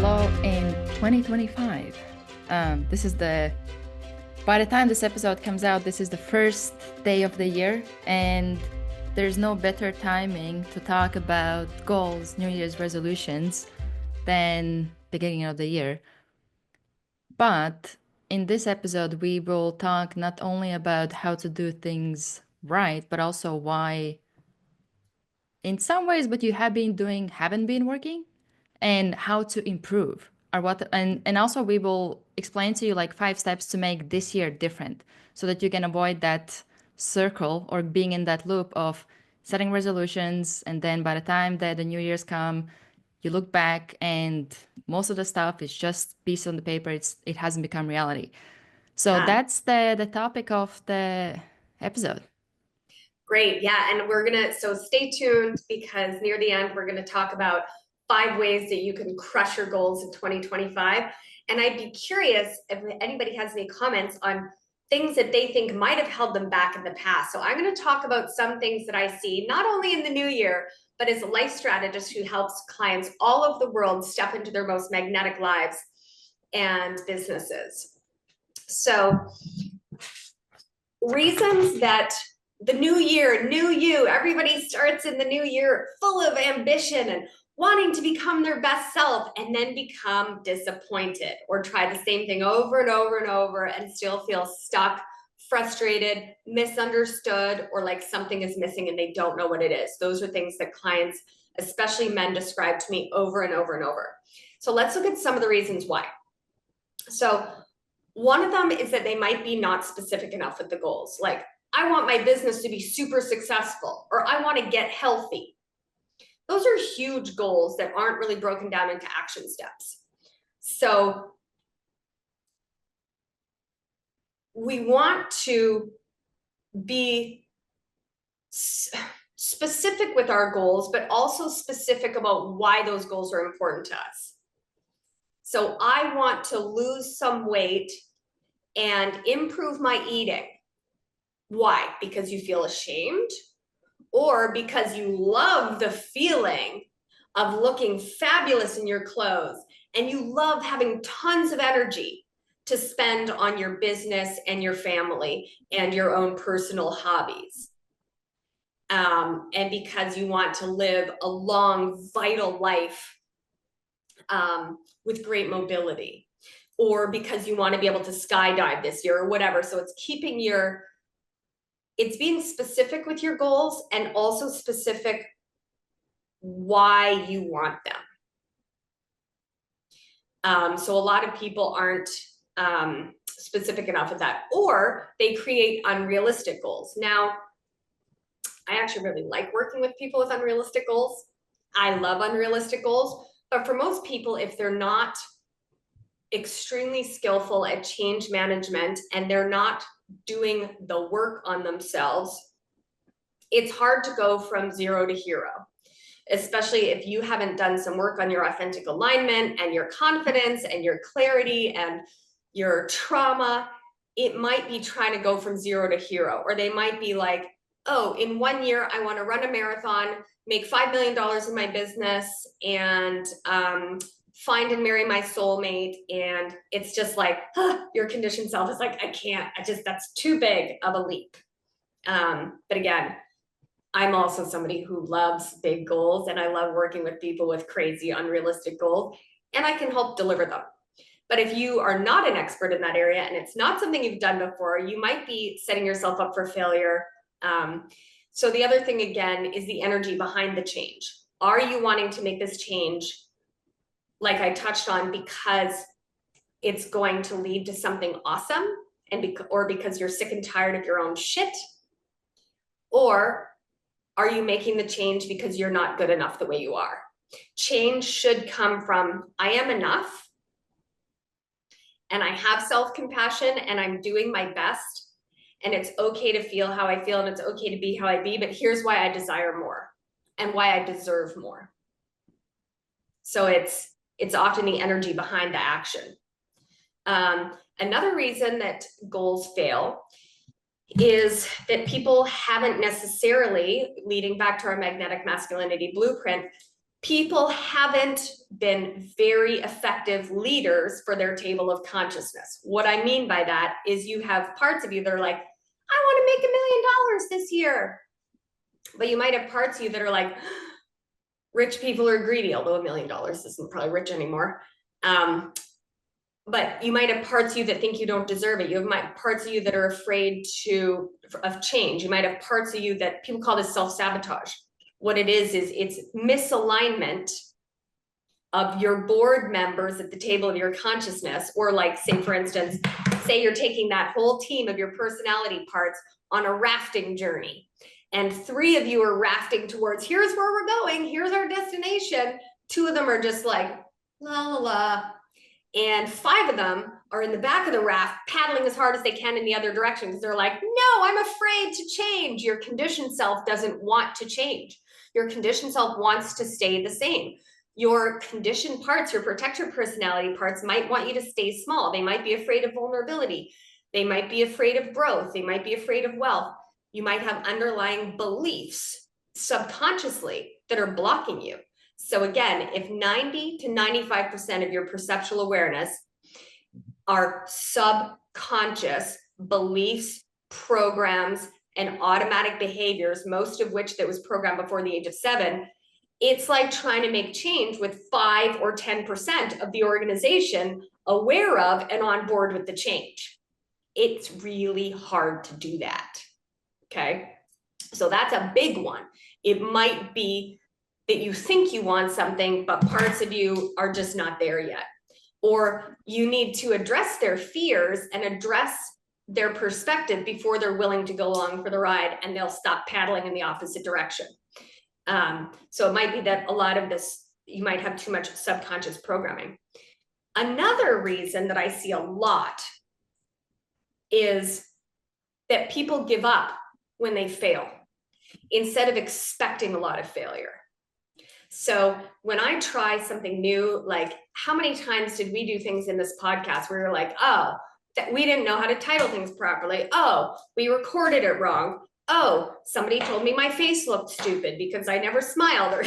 hello in 2025. By the time this episode comes out, this is the first day of the year, and there's no better timing to talk about goals, New Year's resolutions than beginning of the year. But in this episode, we will talk not only about how to do things right, but also why in some ways what you have been doing haven't been working and how to improve or what and also we will explain to you like 5 steps to make this year different so that you can avoid that circle or being in that loop of setting resolutions, and then by the time that the new year's come, you look back and most of the stuff is just piece on the paper. It hasn't become reality. So Yeah, that's the topic of the episode. great. Yeah, and so stay tuned because near the end, we're gonna talk about 5 ways that you can crush your goals in 2025. And I'd be curious if anybody has any comments on things that they think might have held them back in the past. So I'm gonna talk about some things that I see, not only in the new year, but as a life strategist who helps clients all over the world step into their most magnetic lives and businesses. So reasons that the new year, new you, everybody starts in the new year full of ambition and wanting to become their best self, and then become disappointed or try the same thing over and over and over and still feel stuck, frustrated, misunderstood, or like something is missing and they don't know what it is. Those are things that clients, especially men, describe to me over and over and over. So let's look at some of the reasons why. So one of them is that they might be not specific enough with the goals. Like, I want my business to be super successful, or I want to get healthy. Those are huge goals that aren't really broken down into action steps. So we want to be specific with our goals, but also specific about why those goals are important to us. So I want to lose some weight and improve my eating. Why? Because you feel ashamed, or because you love the feeling of looking fabulous in your clothes and you love having tons of energy to spend on your business and your family and your own personal hobbies. And because you want to live a long, vital life with great mobility, or because you want to be able to skydive this year or whatever. So it's being specific with your goals and also specific why you want them. So a lot of people aren't specific enough with that, or they create unrealistic goals. Now, I actually really like working with people with unrealistic goals. I love unrealistic goals, but for most people, if they're not extremely skillful at change management and they're not doing the work on themselves, it's hard to go from zero to hero, especially if you haven't done some work on your authentic alignment and your confidence and your clarity and your trauma. It might be trying to go from zero to hero, or they might be like, oh, in 1 year, I want to run a marathon, make $5 million in my business, and find and marry my soulmate. And it's just like, your conditioned self is like, I can't, that's too big of a leap. But again, I'm also somebody who loves big goals, and I love working with people with crazy, unrealistic goals, and I can help deliver them. But if you are not an expert in that area and it's not something you've done before, you might be setting yourself up for failure. So the other thing, again, is the energy behind the change. Are you wanting to make this change, like I touched on, because it's going to lead to something awesome, or because you're sick and tired of your own shit? Or are you making the change because you're not good enough the way you are? Change should come from, I am enough, and I have self-compassion, and I'm doing my best, and it's okay to feel how I feel, and it's okay to be how I be, but here's why I desire more and why I deserve more. So it's often the energy behind the action. Another reason that goals fail is that people haven't necessarily, leading back to our Magnetic Masculinity Blueprint, People haven't been very effective leaders for their table of consciousness. What I mean by that is you have parts of you that are like, I want to make $1 million this year. But you might have parts of you that are like, rich people are greedy, although $1 million isn't probably rich anymore. But you might have parts of you that think you don't deserve it. You have parts of you that are afraid of change. You might have parts of you that people call this self-sabotage. What it is it's misalignment of your board members at the table of your consciousness. Or like, say, for instance, say you're taking that whole team of your personality parts on a rafting journey. And 3 of you are rafting towards, here's where we're going, here's our destination. 2 of them are just like, la, la, la. And 5 of them are in the back of the raft, paddling as hard as they can in the other direction, because they're like, no, I'm afraid to change. Your conditioned self doesn't want to change. Your conditioned self wants to stay the same. Your conditioned parts, your protector personality parts might want you to stay small. They might be afraid of vulnerability. They might be afraid of growth. They might be afraid of wealth. You might have underlying beliefs subconsciously that are blocking you. So again, if 90 to 95% of your perceptual awareness are subconscious beliefs, programs, and automatic behaviors, most of which that was programmed before the age of 7, it's like trying to make change with 5 or 10% of the organization aware of and on board with the change. It's really hard to do that. Okay, so that's a big one. It might be that you think you want something, but parts of you are just not there yet. Or you need to address their fears and address their perspective before they're willing to go along for the ride, and they'll stop paddling in the opposite direction. So it might be that a lot of this, you might have too much subconscious programming. Another reason that I see a lot is that people give up when they fail instead of expecting a lot of failure. So when I try something new, like how many times did we do things in this podcast where you're like, oh, that we didn't know how to title things properly. Oh, we recorded it wrong. Oh, somebody told me my face looked stupid because I never smiled, or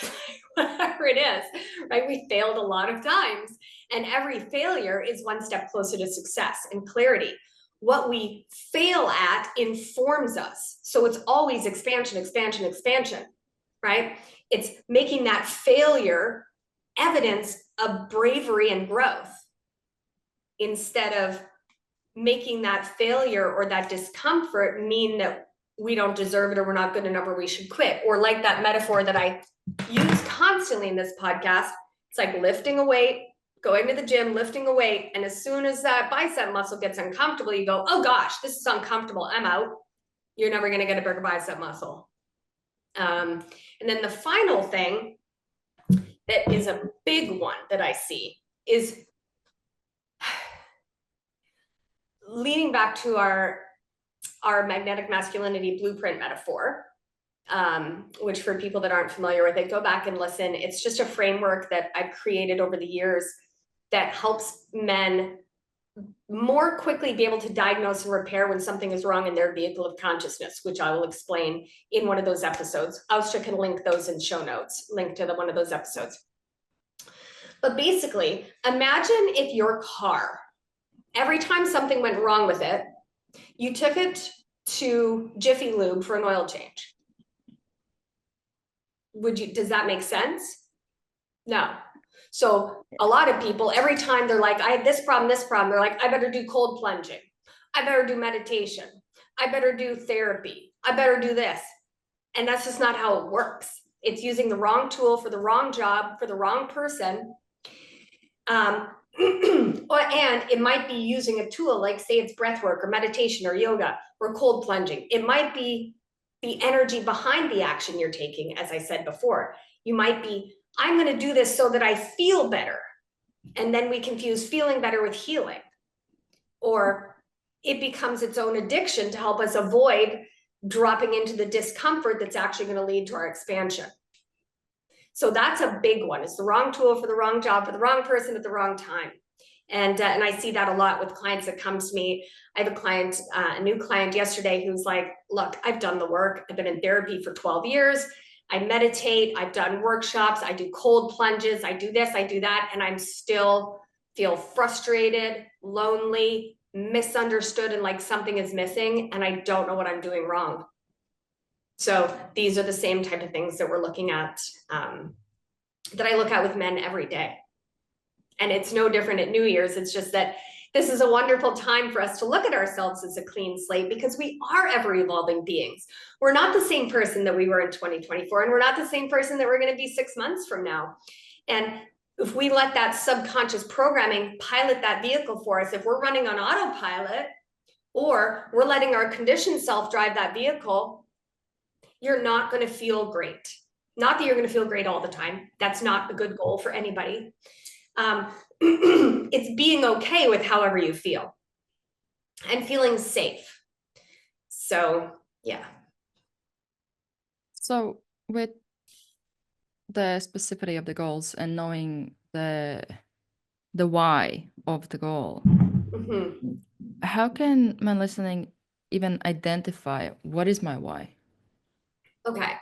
whatever it is, right? We failed a lot of times, and every failure is one step closer to success and clarity. What we fail at informs us. So it's always expansion, expansion, expansion, right? It's making that failure evidence of bravery and growth instead of making that failure or that discomfort mean that we don't deserve it or we're not good enough or we should quit. Or like that metaphor that I use constantly in this podcast, it's like lifting a weight, going to the gym, lifting a weight, and as soon as that bicep muscle gets uncomfortable, you go, oh gosh, this is uncomfortable, I'm out. You're never gonna get a bigger bicep muscle. And then the final thing that is a big one that I see is leading back to our Magnetic Masculinity Blueprint metaphor, which for people that aren't familiar with it, go back and listen. It's just a framework that I've created over the years that helps men more quickly be able to diagnose and repair when something is wrong in their vehicle of consciousness, which I will explain in one of those episodes. Austra can link those in show notes, link to one of those episodes. But basically, imagine if your car, every time something went wrong with it, you took it to Jiffy Lube for an oil change. Does that make sense? No. So a lot of people, every time they're like, I have this problem, they're like, I better do cold plunging. I better do meditation. I better do therapy. I better do this. And that's just not how it works. It's using the wrong tool for the wrong job, for the wrong person. And it might be using a tool like, say it's breath work or meditation or yoga or cold plunging. It might be the energy behind the action you're taking, as I said before. You might be, I'm going to do this so that I feel better. And then we confuse feeling better with healing. Or it becomes its own addiction to help us avoid dropping into the discomfort that's actually going to lead to our expansion. So that's a big one. It's the wrong tool for the wrong job, for the wrong person at the wrong time. And I see that a lot with clients that come to me. I have a client, a new client yesterday who's like, look, I've done the work. I've been in therapy for 12 years. I meditate, I've done workshops, I do cold plunges, I do this, I do that, and I'm still feel frustrated, lonely, misunderstood, and like something is missing, and I don't know what I'm doing wrong. So these are the same type of things that we're looking at, that I look at with men every day. And it's no different at New Year's. It's just that this is a wonderful time for us to look at ourselves as a clean slate, because we are ever evolving beings. We're not the same person that we were in 2024, and we're not the same person that we're going to be 6 months from now. And if we let that subconscious programming pilot that vehicle for us, if we're running on autopilot, or we're letting our conditioned self drive that vehicle, you're not going to feel great. Not that you're going to feel great all the time. That's not a good goal for anybody. It's being okay with however you feel and feeling safe. So, yeah. So with the specificity of the goals and knowing the why of the goal, how can men listening even identify what is my why? Okay.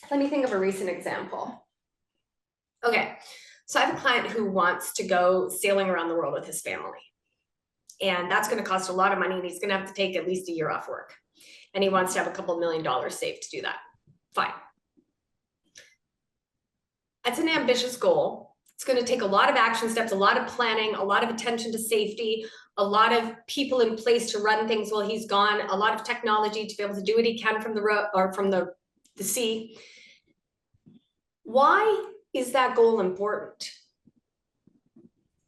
Let me think of a recent example. Okay. So I have a client who wants to go sailing around the world with his family. And that's going to cost a lot of money, and he's going to have to take at least a year off work. And he wants to have a couple $1 million saved to do that. Fine. That's an ambitious goal. It's going to take a lot of action steps, a lot of planning, a lot of attention to safety, a lot of people in place to run things while he's gone, a lot of technology to be able to do what he can from the road or from the sea. Why is that goal important?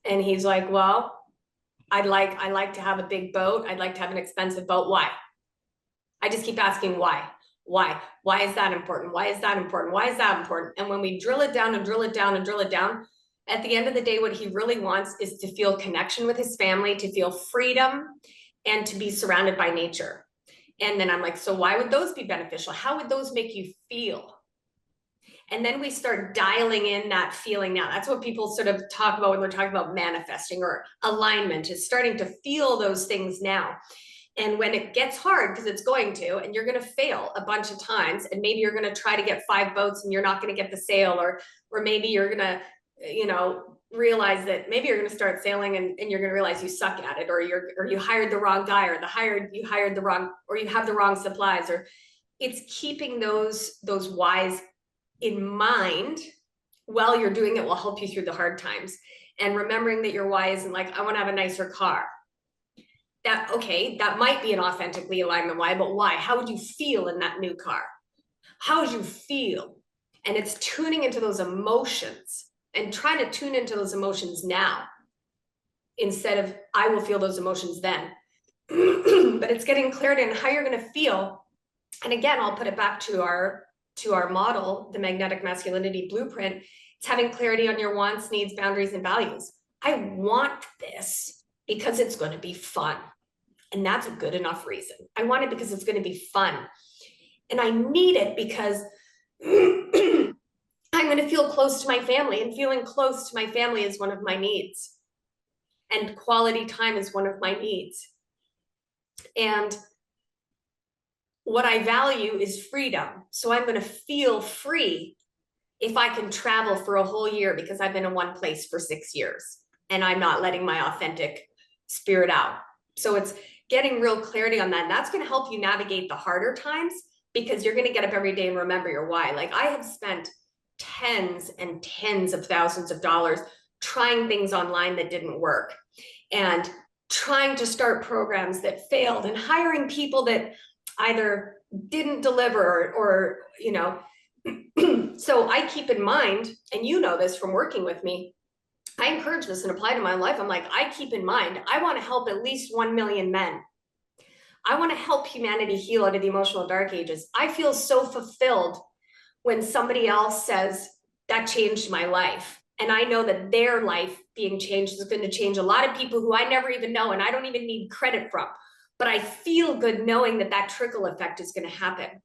And he's like, well, I like to have a big boat. I'd like to have an expensive boat. Why? I just keep asking why. Why? Why is that important? Why is that important? Why is that important? And when we drill it down and drill it down and drill it down, at the end of the day, what he really wants is to feel connection with his family, to feel freedom, and to be surrounded by nature. And then I'm like, so why would those be beneficial? How would those make you feel? And then we start dialing in that feeling now. That's what people sort of talk about when they're talking about manifesting or alignment, is starting to feel those things now. And when it gets hard, because it's going to, and you're going to fail a bunch of times, and maybe you're going to try to get 5 boats and you're not going to get the sale, or maybe you're going to, realize that maybe you're going to start sailing and you're going to realize you suck at it, or you hired the wrong guy, or you hired the wrong, or you have the wrong supplies, or it's keeping those whys in mind while you're doing it will help you through the hard times. And remembering that your why isn't like, I want to have a nicer car. That might be an authentically alignment why, but why? How would you feel in that new car? How would you feel? And it's tuning into those emotions and trying to tune into those emotions now instead of I will feel those emotions then. But it's getting clarity on how you're going to feel. And again, I'll put it back to our model, the Magnetic Masculinity Blueprint. It's having clarity on your wants, needs, boundaries, and values. I want this because it's going to be fun. And that's a good enough reason. I want it because it's going to be fun. And I need it because I'm going to feel close to my family, and feeling close to my family is one of my needs. And quality time is one of my needs. And what I value is freedom. So I'm going to feel free if I can travel for a whole year because I've been in one place for 6 years and I'm not letting my authentic spirit out. So it's getting real clarity on that. And that's going to help you navigate the harder times, because you're going to get up every day and remember your why. Like, I have spent tens and tens of thousands of dollars trying things online that didn't work, and trying to start programs that failed, and hiring people that either didn't deliver or so I keep in mind, and you know this from working with me, I encourage this and apply to my life. I'm like, I keep in mind, I want to help at least 1 million men. I want to help humanity heal out of the emotional dark ages. I feel so fulfilled when somebody else says that changed my life. And I know that their life being changed is going to change a lot of people who I never even know and I don't even need credit from. But I feel good knowing that that trickle effect is going to happen.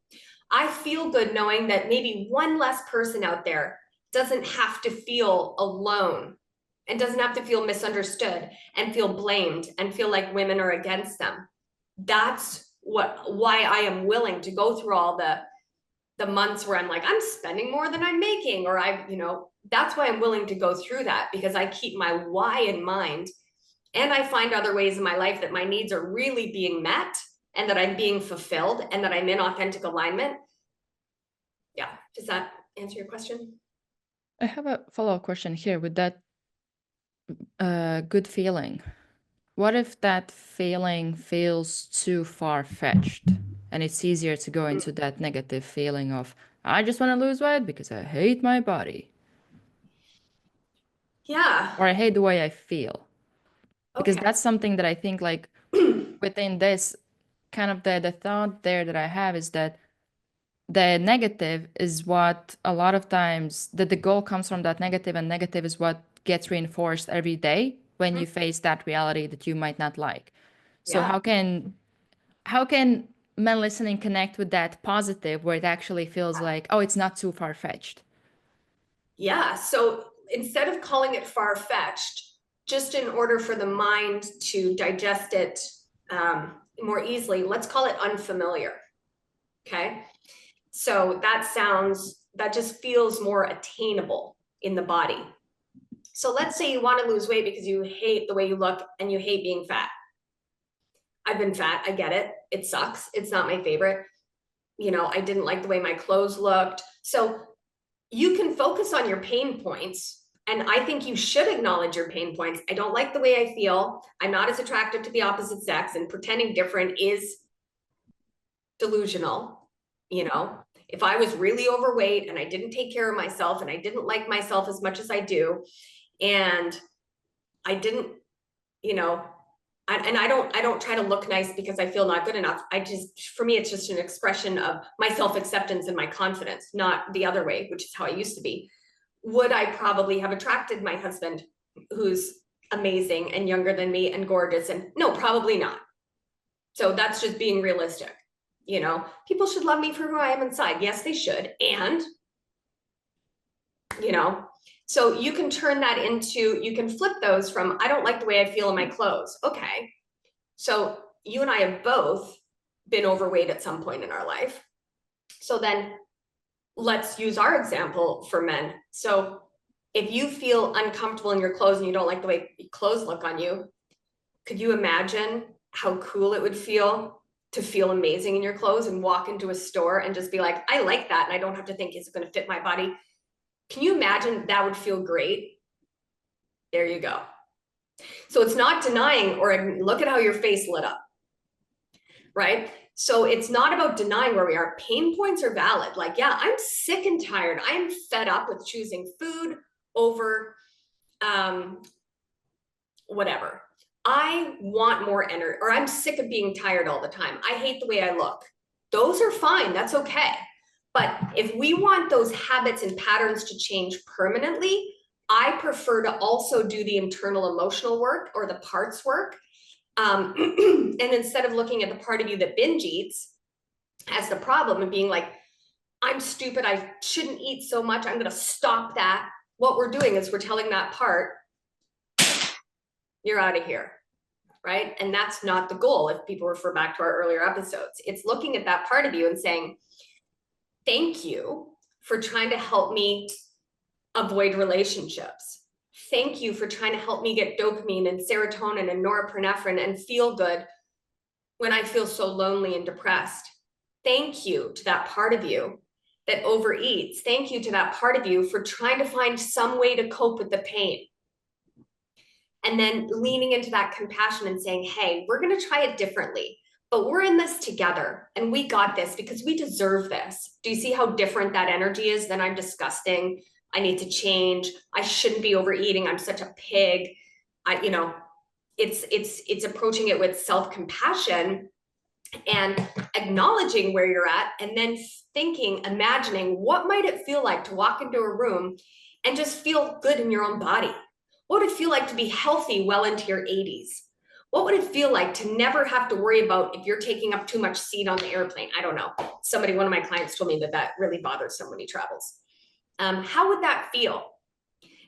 I feel good knowing that maybe one less person out there doesn't have to feel alone and doesn't have to feel misunderstood and feel blamed and feel like women are against them. That's why I am willing to go through all the months where I'm like, I'm spending more than I'm making, or that's why I'm willing to go through that, because I keep my why in mind. And I find other ways in my life that my needs are really being met and that I'm being fulfilled and that I'm in authentic alignment. Yeah. Does that answer your question? I have a follow-up question here with that good feeling. What if that feeling feels too far-fetched and it's easier to go into that negative feeling of, I just want to lose weight because I hate my body. Yeah. Or I hate the way I feel. Because Okay. that's something that I think like within this kind of the thought there that I have is that the negative is what a lot of times that the goal comes from that negative, and negative is what gets reinforced every day when you face that reality that you might not like. So Yeah. how can men listening connect with that positive where it actually feels like, oh, it's not too far-fetched? Yeah. So instead of calling it far-fetched, just in order for the mind to digest it more easily, let's call it unfamiliar. Okay. So that just feels more attainable in the body. So let's say you want to lose weight because you hate the way you look and you hate being fat. I've been fat. I get it. It sucks. It's not my favorite. I didn't like the way my clothes looked. So you can focus on your pain points. And I think you should acknowledge your pain points. I don't like the way I feel. I'm not as attractive to the opposite sex, and pretending different is delusional. If I was really overweight and I didn't take care of myself and I didn't like myself as much as I do, and I didn't, and I don't try to look nice because I feel not good enough. For me, it's just an expression of my self-acceptance and my confidence, not the other way, which is how I used to be. Would I probably have attracted my husband who's amazing and younger than me and gorgeous? And no, probably not. So that's just being realistic. People should love me for who I am inside. Yes, they should. And, so you can turn that into, you can flip those from, I don't like the way I feel in my clothes. Okay. So you and I have both been overweight at some point in our life. So then let's use our example for men. So if you feel uncomfortable in your clothes and you don't like the way clothes look on you, could you imagine how cool it would feel to feel amazing in your clothes and walk into a store and just be like, I like that. And I don't have to think, is it going to fit my body? Can you imagine that would feel great? There you go. So it's not denying, or look at how your face lit up, right? So it's not about denying where we are. Pain points are valid. Like, yeah, I'm sick and tired. I am fed up with choosing food over whatever. I want more energy, or I'm sick of being tired all the time. I hate the way I look. Those are fine. That's okay. But if we want those habits and patterns to change permanently, I prefer to also do the internal emotional work, or the parts work. And instead of looking at the part of you that binge eats as the problem and being like, I'm stupid, I shouldn't eat so much, I'm going to stop that. What we're doing is we're telling that part, you're out of here, right? And that's not the goal. If people refer back to our earlier episodes, it's looking at that part of you and saying, thank you for trying to help me avoid relationships. Thank you for trying to help me get dopamine and serotonin and norepinephrine and feel good when I feel so lonely and depressed. Thank you to that part of you that overeats. Thank you to that part of you for trying to find some way to cope with the pain. And then leaning into that compassion and saying, hey, we're going to try it differently, but we're in this together and we got this because we deserve this. Do you see how different that energy is than I'm disgusting? I need to change. I shouldn't be overeating. I'm such a pig. It's approaching it with self-compassion and acknowledging where you're at, and then thinking, imagining, what might it feel like to walk into a room and just feel good in your own body? What would it feel like to be healthy well into your 80s? What would it feel like to never have to worry about if you're taking up too much seat on the airplane? I don't know. One of my clients told me that really bothers him when he travels. How would that feel?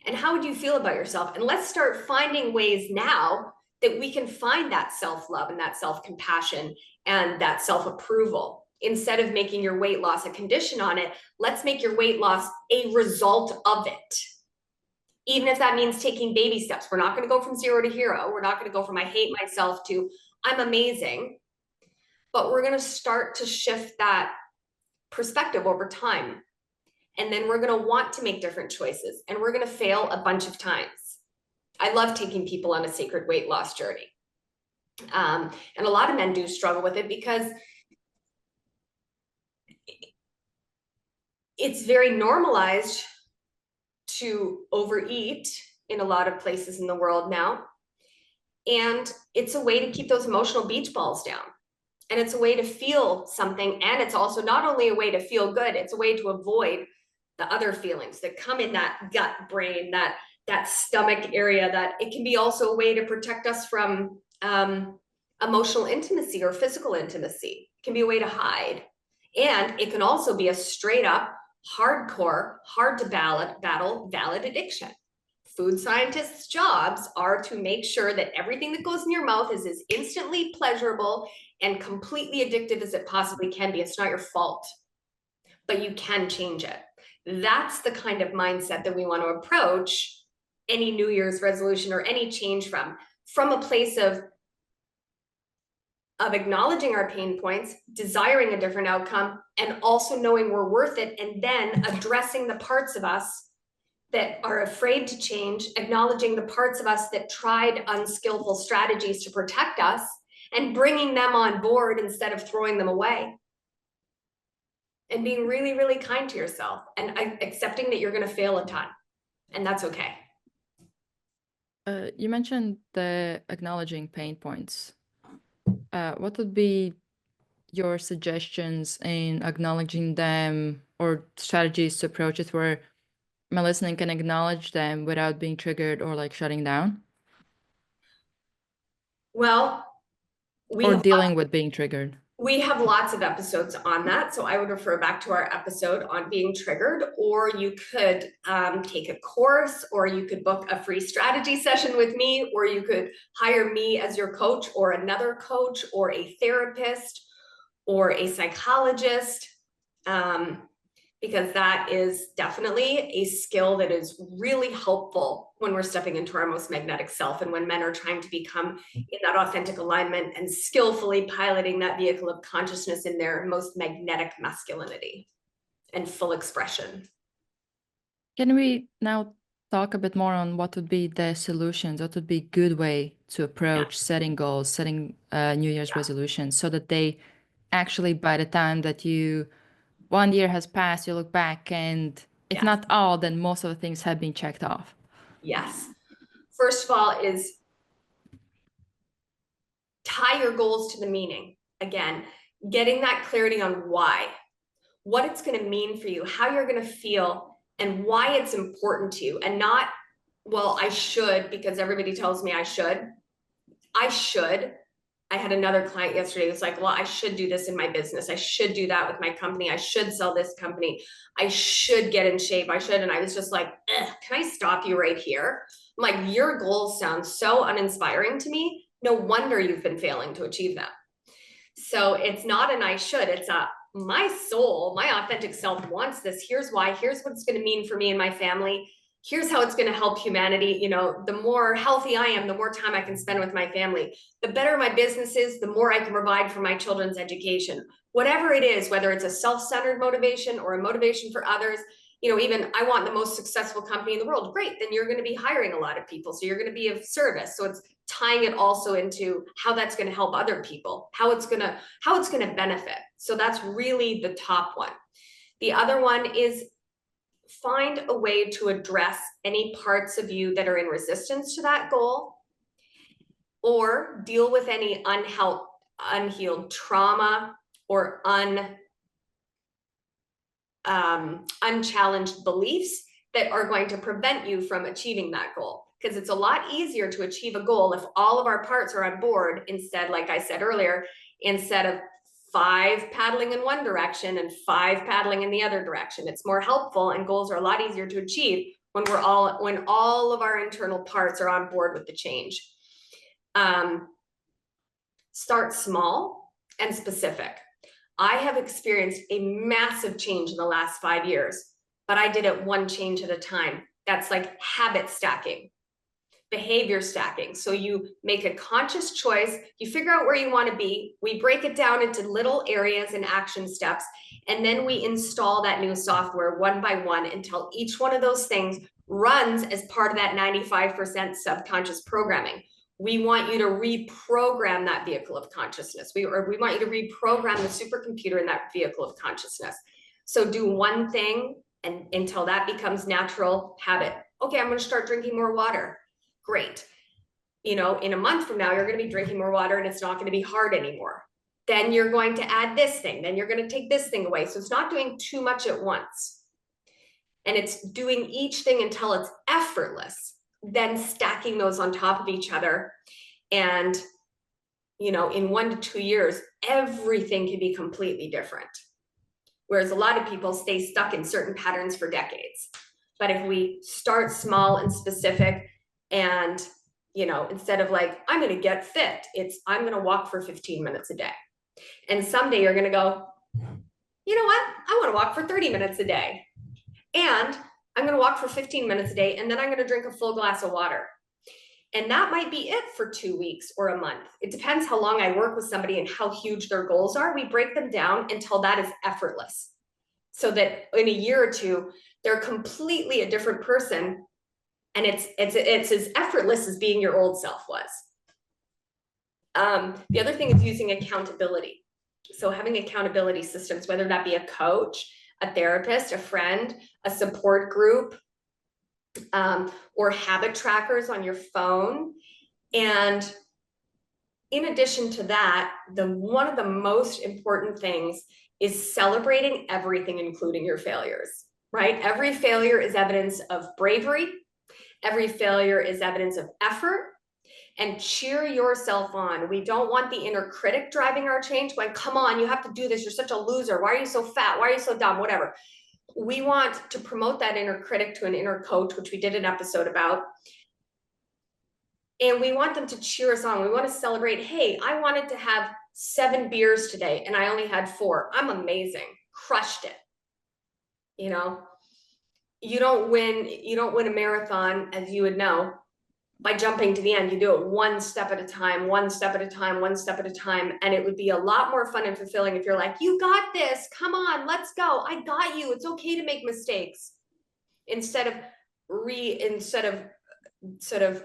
And how would you feel about yourself? And let's start finding ways now that we can find that self-love and that self-compassion and that self-approval. Instead of making your weight loss a condition on it, let's make your weight loss a result of it. Even if that means taking baby steps. We're not going to go from 0 to hero. We're not going to go from I hate myself to I'm amazing. But we're going to start to shift that perspective over time. And then we're going to want to make different choices. And we're going to fail a bunch of times. I love taking people on a sacred weight loss journey. And a lot of men do struggle with it because it's very normalized to overeat in a lot of places in the world now. And it's a way to keep those emotional beach balls down. And it's a way to feel something. And it's also not only a way to feel good, it's a way to avoid the other feelings that come in that gut brain, that stomach area, that it can be also a way to protect us from emotional intimacy or physical intimacy. It can be a way to hide. And it can also be a straight up, hardcore, hard to battle valid addiction. Food scientists' jobs are to make sure that everything that goes in your mouth is as instantly pleasurable and completely addictive as it possibly can be. It's not your fault, but you can change it. That's the kind of mindset that we want to approach any New Year's resolution or any change from a place of acknowledging our pain points, desiring a different outcome, and also knowing we're worth it, and then addressing the parts of us that are afraid to change, acknowledging the parts of us that tried unskillful strategies to protect us, and bringing them on board instead of throwing them away. And being really, really kind to yourself and accepting that you're going to fail a ton. And that's okay. You mentioned the acknowledging pain points. What would be your suggestions in acknowledging them, or strategies to approach it where my listening can acknowledge them without being triggered or like shutting down? Well, or dealing with being triggered. We have lots of episodes on that. So I would refer back to our episode on being triggered, or you could take a course, or you could book a free strategy session with me, or you could hire me as your coach, or another coach, or a therapist, or a psychologist. Because that is definitely a skill that is really helpful when we're stepping into our most magnetic self, and when men are trying to become in that authentic alignment and skillfully piloting that vehicle of consciousness in their most magnetic masculinity and full expression. Can we now talk a bit more on what would be the solutions, what would be a good way to approach setting goals, setting New Year's resolutions, so that they actually, by the time that 1 year has passed, you look back and if not all, then most of the things have been checked off? Yes. First of all is tie your goals to the meaning. Again, getting that clarity on why, what it's going to mean for you, how you're going to feel, and why it's important to you. And not, well, I should, because everybody tells me I should. I had another client yesterday who's like, well, I should do this in my business. I should do that with my company. I should sell this company. I should get in shape. I should. And I was just like, can I stop you right here? I'm like, your goals sound so uninspiring to me. No wonder you've been failing to achieve them. So it's not an I should, it's a my soul, my authentic self wants this. Here's why. Here's what it's going to mean for me and my family. Here's how it's going to help humanity. You know, the more healthy I am, the more time I can spend with my family. The better my business is, the more I can provide for my children's education. Whatever it is, whether it's a self-centered motivation or a motivation for others, you know, even I want the most successful company in the world. Great, then you're going to be hiring a lot of people. So you're going to be of service. So it's tying it also into how that's going to help other people, how it's going to benefit. So that's really the top one. The other one is find a way to address any parts of you that are in resistance to that goal, or deal with any unhealed trauma or unchallenged beliefs that are going to prevent you from achieving that goal. Because it's a lot easier to achieve a goal if all of our parts are on board, instead, like I said earlier, instead of 5 paddling in one direction and 5 paddling in the other direction. It's more helpful, and goals are a lot easier to achieve when all of our internal parts are on board with the change. Start small and specific. I have experienced a massive change in the last 5 years, but I did it one change at a time. That's like habit stacking, behavior stacking. So you make a conscious choice, you figure out where you want to be, we break it down into little areas and action steps, and then we install that new software one by one until each one of those things runs as part of that 95% subconscious programming. We want you to reprogram that vehicle of consciousness. We want you to reprogram the supercomputer in that vehicle of consciousness. So do one thing and until that becomes natural habit. Okay, I'm going to start drinking more water. Great. In a month from now, you're going to be drinking more water and it's not going to be hard anymore. Then you're going to add this thing. Then you're going to take this thing away. So it's not doing too much at once. And it's doing each thing until it's effortless, then stacking those on top of each other. And, in 1 to 2 years, everything can be completely different. Whereas a lot of people stay stuck in certain patterns for decades. But if we start small and specific and, instead of like, I'm going to get fit, it's I'm going to walk for 15 minutes a day. And someday you're going to go, you know what? I want to walk for 30 minutes a day. And I'm going to walk for 15 minutes a day, and then I'm going to drink a full glass of water. And that might be it for 2 weeks or a month. It depends how long I work with somebody and how huge their goals are. We break them down until that is effortless. So that in a year or two, they're completely a different person. And it's as effortless as being your old self was. The other thing is using accountability. So having accountability systems, whether that be a coach, a therapist, a friend, a support group, or habit trackers on your phone. And in addition to that, one of the most important things is celebrating everything, including your failures, right? Every failure is evidence of bravery. Every failure is evidence of effort. And cheer yourself on. We don't want the inner critic driving our change, going, come on, you have to do this. You're such a loser. Why are you so fat? Why are you so dumb? Whatever. We want to promote that inner critic to an inner coach, which we did an episode about. And we want them to cheer us on. We want to celebrate, hey, I wanted to have 7 beers today and I only had 4. I'm amazing. Crushed it. You don't win a marathon, as you would know, by jumping to the end. You do it one step at a time, one step at a time, one step at a time. And it would be a lot more fun and fulfilling if you're like, you got this, come on, let's go. I got you. It's okay to make mistakes. Instead of sort of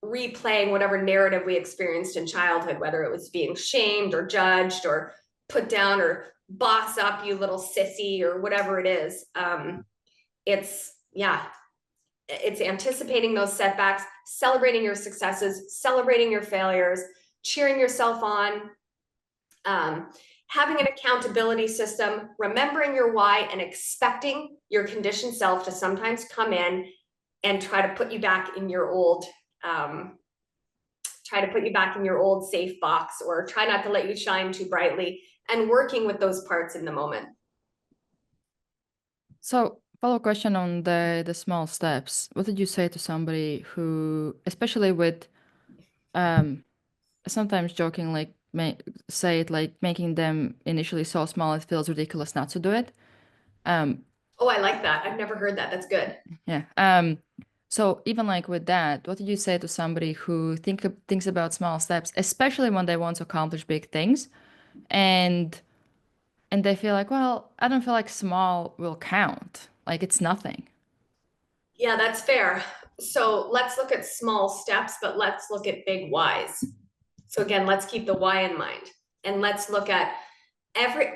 replaying whatever narrative we experienced in childhood, whether it was being shamed or judged or put down or boss up, you little sissy, or whatever it is. It's anticipating those setbacks, celebrating your successes, celebrating your failures, cheering yourself on, having an accountability system, remembering your why, and expecting your conditioned self to sometimes come in and try to put you back in your old, safe box, or try not to let you shine too brightly, and working with those parts in the moment. So, follow-up question on the small steps. What did you say to somebody who, especially with, sometimes joking, like say it like making them initially so small it feels ridiculous not to do it? Oh, I like that. I've never heard that. That's good. Yeah. So even like with that, what did you say to somebody who thinks about small steps, especially when they want to accomplish big things, and they feel like, well, I don't feel like small will count. Like it's nothing. Yeah, that's fair. So let's look at small steps, but let's look at big whys. So again, let's keep the why in mind. And let's look at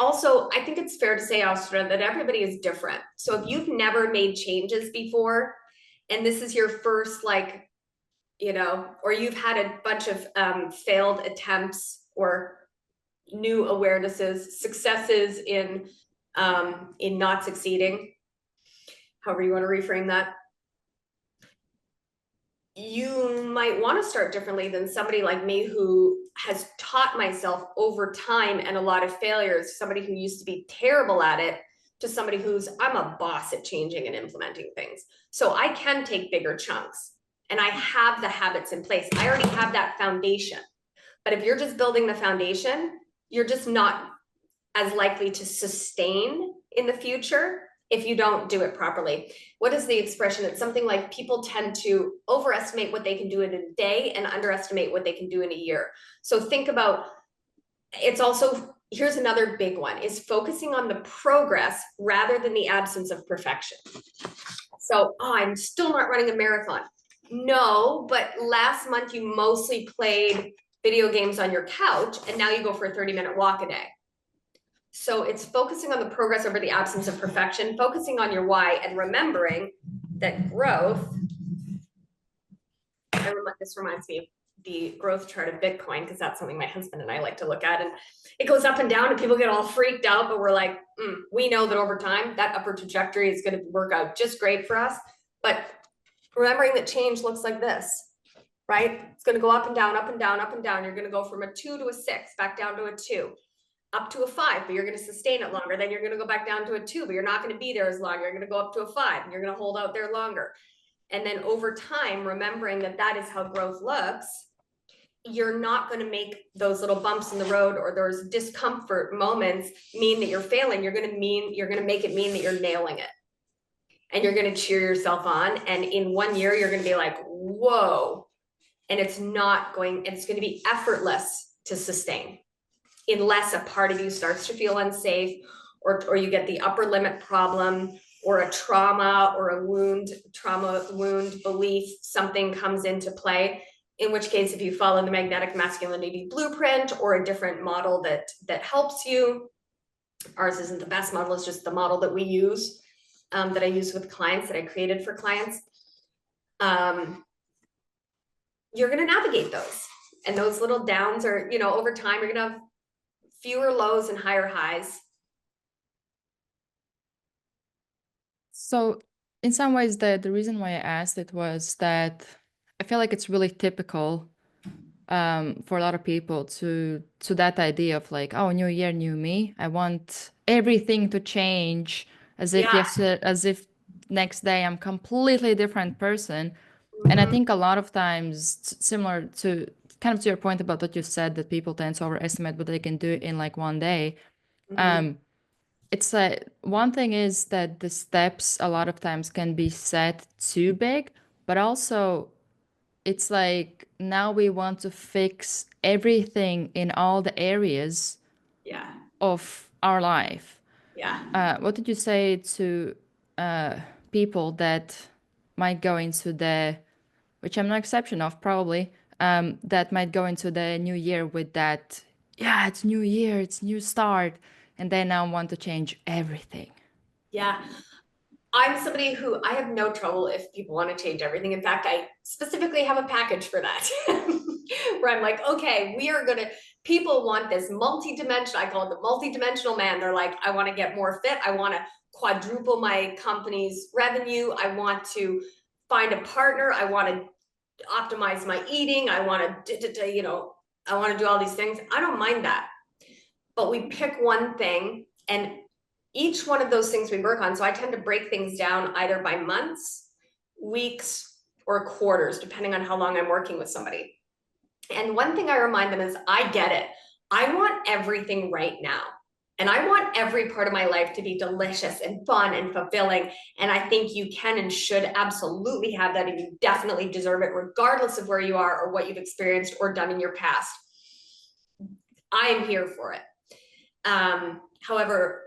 also, I think it's fair to say, Astra, that everybody is different. So if you've never made changes before, and this is your first, or you've had a bunch of failed attempts or new awarenesses, successes in not succeeding, however you want to reframe that, you might want to start differently than somebody like me who has taught myself over time and a lot of failures, somebody who used to be terrible at it, to somebody I'm a boss at changing and implementing things. So I can take bigger chunks. and I have the habits in place. I already have that foundation. But if you're just building the foundation, you're just not as likely to sustain in the future if you don't do it properly. What is the expression? It's something like people tend to overestimate what they can do in a day and underestimate what they can do in a year. So think about, it's also, here's another big one, is focusing on the progress rather than the absence of perfection. So, oh, I'm still not running a marathon. No, but last month you mostly played video games on your couch, and now you go for a 30-minute walk a day. So it's focusing on the progress over the absence of perfection, focusing on your why, and remembering that growth, this reminds me of the growth chart of Bitcoin, because that's something my husband and I like to look at, and it goes up and down and people get all freaked out, but we're like, we know that over time that upward trajectory is going to work out just great for us. But remembering that change looks like this, right? It's going to go up and down, up and down, up and down. You're going to go from a 2 to a 6, back down to a 2, up to a 5, but you're going to sustain it longer. Then you're going to go back down to a 2, but you're not going to be there as long. You're going to go up to a 5, and you're going to hold out there longer. And then over time, remembering that that is how growth looks, you're not going to make those little bumps in the road or those discomfort moments mean that you're failing. You're going to make it mean that you're nailing it. And you're going to cheer yourself on. And in 1 year, you're going to be like, whoa. And it's going to be effortless to sustain, unless a part of you starts to feel unsafe, or you get the upper limit problem, or a trauma or a wound belief, something comes into play. In which case, if you follow the Magnetic Masculinity Blueprint or a different model that helps you, ours isn't the best model, it's just the model that we use, that I use with clients, that I created for clients. You're going to navigate those. And those little downs are, over time, you're going to have fewer lows and higher highs. So in some ways, the reason why I asked it was that I feel like it's really typical for a lot of people to that idea of like, oh, new year, new me. I want everything to change as if next day I'm completely different person. And I think a lot of times, similar to kind of to your point about what you said, that people tend to overestimate what they can do in like one day. It's like, one thing is that the steps a lot of times can be set too big, but also it's like now we want to fix everything in all the areas of our life. What did you say to people that might go into which I'm no exception of probably, that might go into the new year with that, yeah, it's new year, it's new start, and they now want to change everything? Yeah. I'm somebody who, I have no trouble if people want to change everything. In fact, I specifically have a package for that where I'm like, okay, people want this multi-dimensional, I call it the multi-dimensional man. They're like, I want to get more fit. I want to quadruple my company's revenue. I want to find a partner. I want to optimize my eating. I want to, I want to do all these things. I don't mind that. But we pick one thing, and each one of those things we work on. So I tend to break things down either by months, weeks, or quarters, depending on how long I'm working with somebody. And one thing I remind them is, I get it. I want everything right now. And I want every part of my life to be delicious and fun and fulfilling. And I think you can and should absolutely have that, and you definitely deserve it, regardless of where you are or what you've experienced or done in your past. I am here for it. However,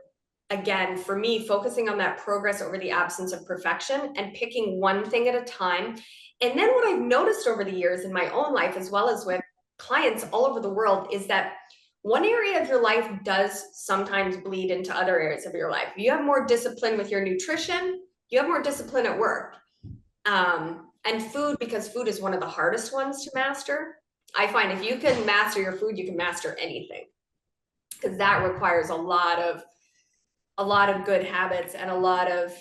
again, for me, focusing on that progress over the absence of perfection and picking one thing at a time. And then what I've noticed over the years in my own life, as well as with clients all over the world, is that one area of your life does sometimes bleed into other areas of your life. You have more discipline with your nutrition, you have more discipline at work. And food, because food is one of the hardest ones to master. I find if you can master your food, you can master anything, because that requires a lot of good habits and a lot of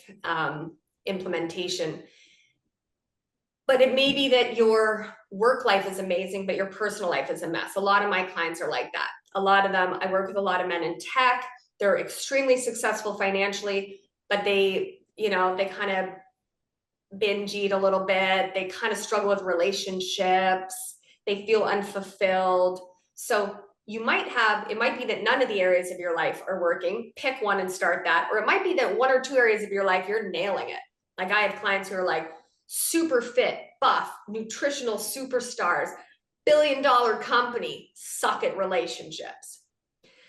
implementation. But it may be that your work life is amazing, but your personal life is a mess. A lot of my clients are like that. A lot of them, I work with a lot of men in tech. They're extremely successful financially, but they kind of binge eat a little bit. They kind of struggle with relationships. They feel unfulfilled. So it might be that none of the areas of your life are working. Pick one and start that. Or it might be that one or two areas of your life, you're nailing it. Like I have clients who are like super fit, buff, nutritional superstars, billion-dollar company, suck at relationships.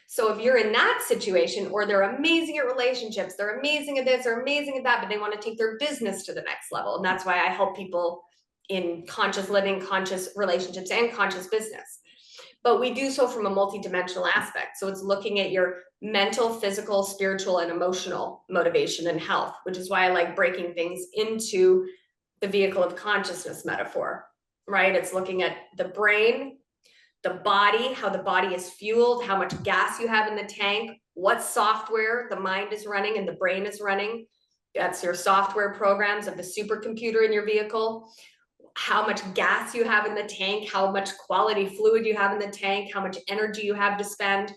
So if you're in that situation, or they're amazing at relationships, they're amazing at this, they're amazing at that, but they want to take their business to the next level. And that's why I help people in conscious living, conscious relationships, and conscious business. But we do so from a multidimensional aspect. So it's looking at your mental, physical, spiritual, and emotional motivation and health, which is why I like breaking things into the vehicle of consciousness metaphor, right? It's looking at the brain, the body, how the body is fueled, how much gas you have in the tank, what software the mind is running and the brain is running. That's your software programs of the supercomputer in your vehicle. How much gas you have in the tank, how much quality fluid you have in the tank, how much energy you have to spend,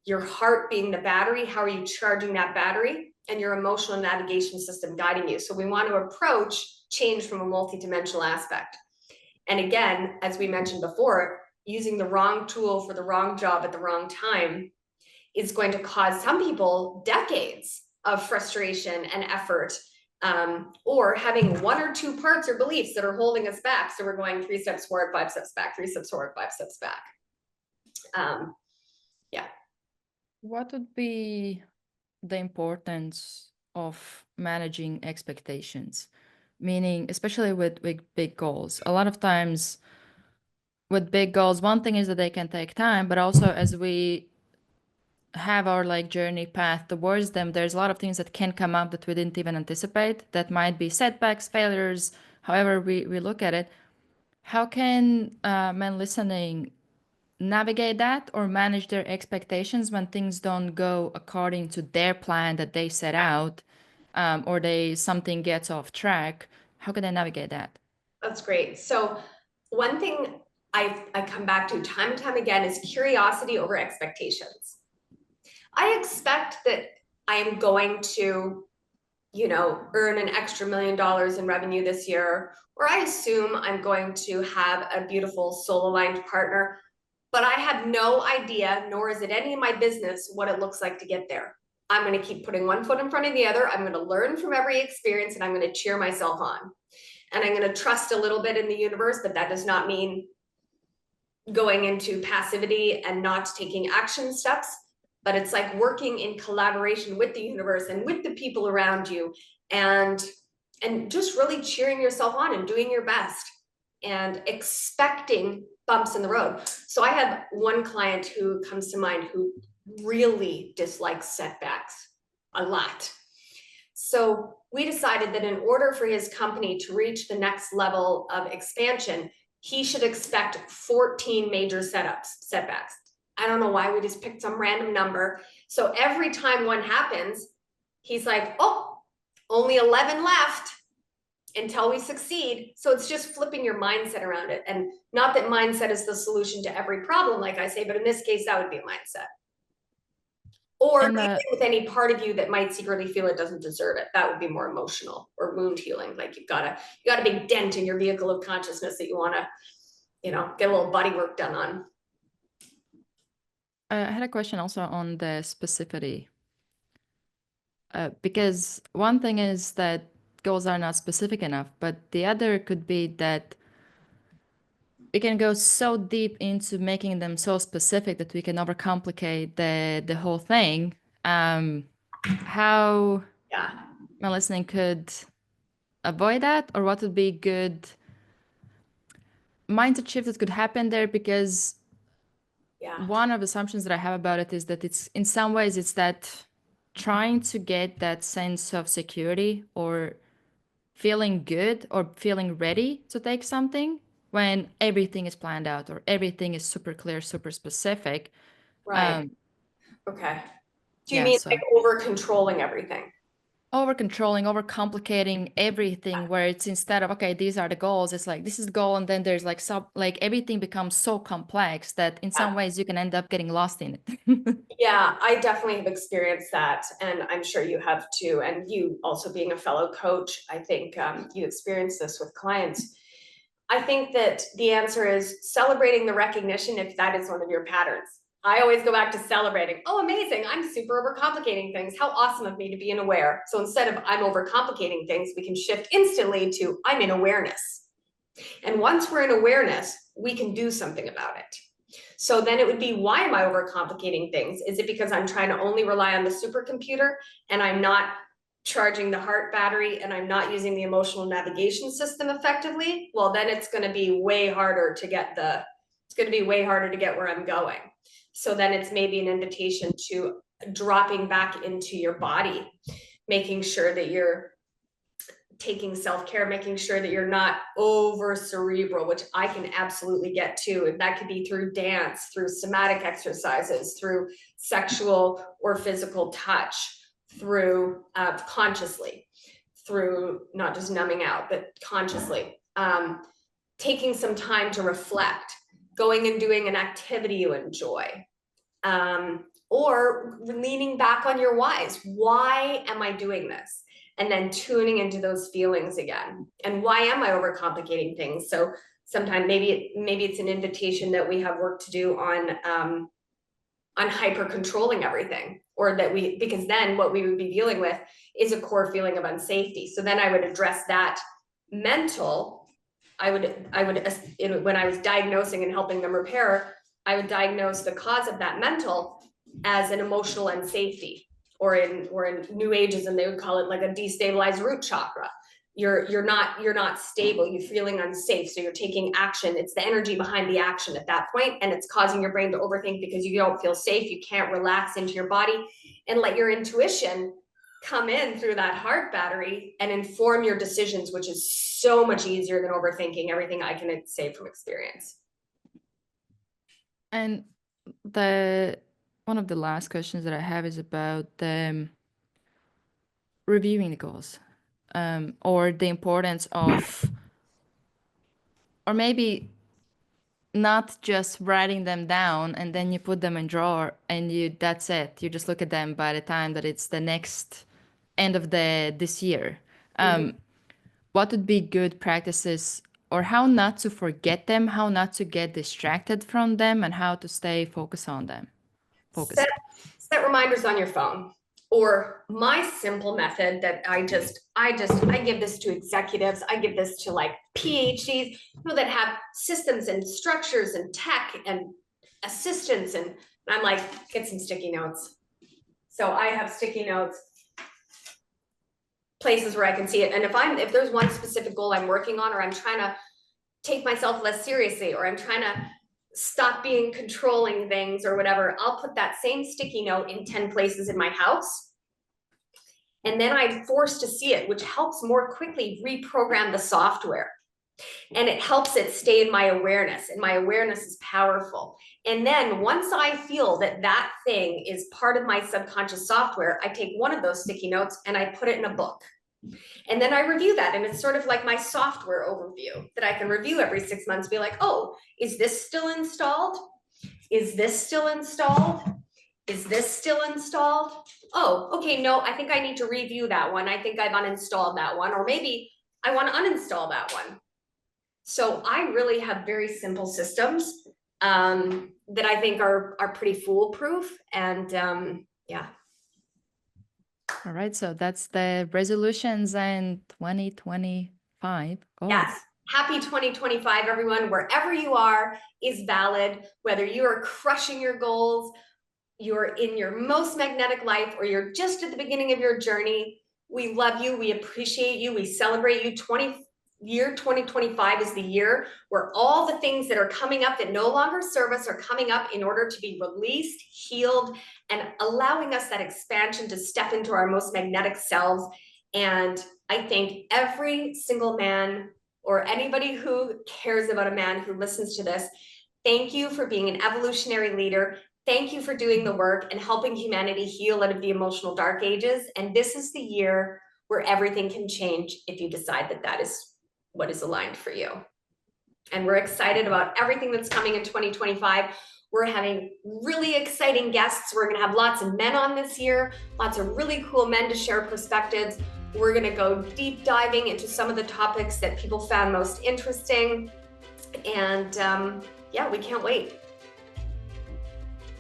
your heart being the battery, how are you charging that battery, and your emotional navigation system guiding you. So we want to approach change from a multidimensional aspect. And again, as we mentioned before, using the wrong tool for the wrong job at the wrong time is going to cause some people decades of frustration and effort, or having one or two parts or beliefs that are holding us back. So we're going 3 steps forward, 5 steps back, 3 steps forward, 5 steps back. Yeah. What would be the importance of managing expectations? Meaning, especially with big goals. A lot of times with big goals, one thing is that they can take time, but also as we have our like journey path towards them, there's a lot of things that can come up that we didn't even anticipate, that might be setbacks, failures, however we look at it. How can men listening navigate that or manage their expectations when things don't go according to their plan that they set out, or something gets off track? How can they navigate that? That's great. So one thing I come back to time and time again is curiosity over expectations. I expect that I am going to, earn an extra $1 million in revenue this year, or I assume I'm going to have a beautiful soul-aligned partner, but I have no idea, nor is it any of my business, what it looks like to get there. I'm going to keep putting one foot in front of the other. I'm going to learn from every experience, and I'm going to cheer myself on. And I'm going to trust a little bit in the universe, but that does not mean going into passivity and not taking action steps. But it's like working in collaboration with the universe and with the people around you, and just really cheering yourself on and doing your best and expecting bumps in the road. So I have one client who comes to mind who really dislikes setbacks a lot. So we decided that in order for his company to reach the next level of expansion, he should expect 14 major setbacks. I don't know why we just picked some random number. So every time one happens, he's like, oh, only 11 left until we succeed. So it's just flipping your mindset around it. And not that mindset is the solution to every problem, like I say, but in this case, that would be a mindset. Or with any part of you that might secretly feel it doesn't deserve it. That would be more emotional or wound healing. Like you got a big dent in your vehicle of consciousness that you want to, get a little body work done on. I had a question also on the specificity. Because one thing is that goals are not specific enough, but the other could be that we can go so deep into making them so specific that we can overcomplicate the whole thing. How my listening could avoid that, or what would be good mindset shift that could happen there? Because one of the assumptions that I have about it is that it's in some ways it's that trying to get that sense of security or feeling good or feeling ready to take something when everything is planned out or everything is super clear, super specific. Right. Okay. Do you mean like over controlling everything? over controlling, over complicating everything, where it's instead of, okay, these are the goals, it's like this is the goal, and then there's like like everything becomes so complex that in some ways you can end up getting lost in it. Yeah, I definitely have experienced that, and I'm sure you have too. And you also being a fellow coach, I think you experience this with clients. I think that the answer is celebrating the recognition if that is one of your patterns. I always go back to celebrating. Oh, amazing. I'm super overcomplicating things. How awesome of me to be in aware. So instead of I'm overcomplicating things, we can shift instantly to I'm in awareness. And once we're in awareness, we can do something about it. So then it would be, why am I overcomplicating things? Is it because I'm trying to only rely on the supercomputer and I'm not charging the heart battery and I'm not using the emotional navigation system effectively? Well, then it's going to be way harder to get where I'm going. So then it's maybe an invitation to dropping back into your body, making sure that you're taking self-care, making sure that you're not over cerebral, which I can absolutely get to. And that could be through dance, through somatic exercises, through sexual or physical touch, through consciously, through not just numbing out, but consciously. Taking some time to reflect, going and doing an activity you enjoy, or leaning back on your whys. Why am I doing this? And then tuning into those feelings again. And why am I overcomplicating things? So sometimes maybe it's an invitation that we have work to do on hyper controlling everything, or that because then what we would be dealing with is a core feeling of unsafety. So then I would address that mental. When I was diagnosing and helping them repair, I would diagnose the cause of that mental as an emotional unsafety, or in New Ageism, they would call it like a destabilized root chakra. You're not stable, you're feeling unsafe, so you're taking action. It's the energy behind the action at that point, and it's causing your brain to overthink because you don't feel safe. You can't relax into your body and let your intuition come in through that heart battery and inform your decisions, which is so much easier than overthinking. Everything I can say from experience. And one of the last questions that I have is about reviewing the goals, or the importance of, or maybe not just writing them down and then you put them in drawer and that's it. You just look at them by the time that it's the next end of this year. What would be good practices, or how not to forget them, how not to get distracted from them, and how to stay focused on them? Set reminders on your phone. Or my simple method that I give this to executives, I give this to like PhDs, that have systems and structures and tech and assistants, and I'm like, get some sticky notes. So I have sticky notes, places where I can see it. And if there's one specific goal I'm working on, or I'm trying to take myself less seriously, or I'm trying to stop being controlling things or whatever, I'll put that same sticky note in 10 places in my house. And then I'm forced to see it, which helps more quickly reprogram the software. And it helps it stay in my awareness, and my awareness is powerful. And then once I feel that thing is part of my subconscious software, I take one of those sticky notes and I put it in a book. And then I review that, and it's sort of like my software overview that I can review every 6 months, be like, oh, is this still installed? Is this still installed? Is this still installed? Oh, okay, no, I think I need to review that one. I think I've uninstalled that one, or maybe I want to uninstall that one. So I really have very simple systems that I think are pretty foolproof, and yeah. All right, so that's the resolutions and 2025 goals. Yes. Happy 2025, everyone. Wherever you are is valid, whether you are crushing your goals, you're in your most magnetic life, or you're just at the beginning of your journey. We love you. We appreciate you. We celebrate you. 2025 is the year where all the things that are coming up that no longer serve us are coming up in order to be released, healed, and allowing us that expansion to step into our most magnetic selves. And I think every single man, or anybody who cares about a man who listens to this, thank you for being an evolutionary leader. Thank you for doing the work and helping humanity heal out of the emotional dark ages. And this is the year where everything can change if you decide that that is what is aligned for you. And we're excited about everything that's coming in 2025. We're having really exciting guests. We're going to have lots of men on this year, lots of really cool men to share perspectives. We're going to go deep diving into some of the topics that people found most interesting. And yeah, we can't wait.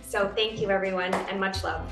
So thank you, everyone, and much love.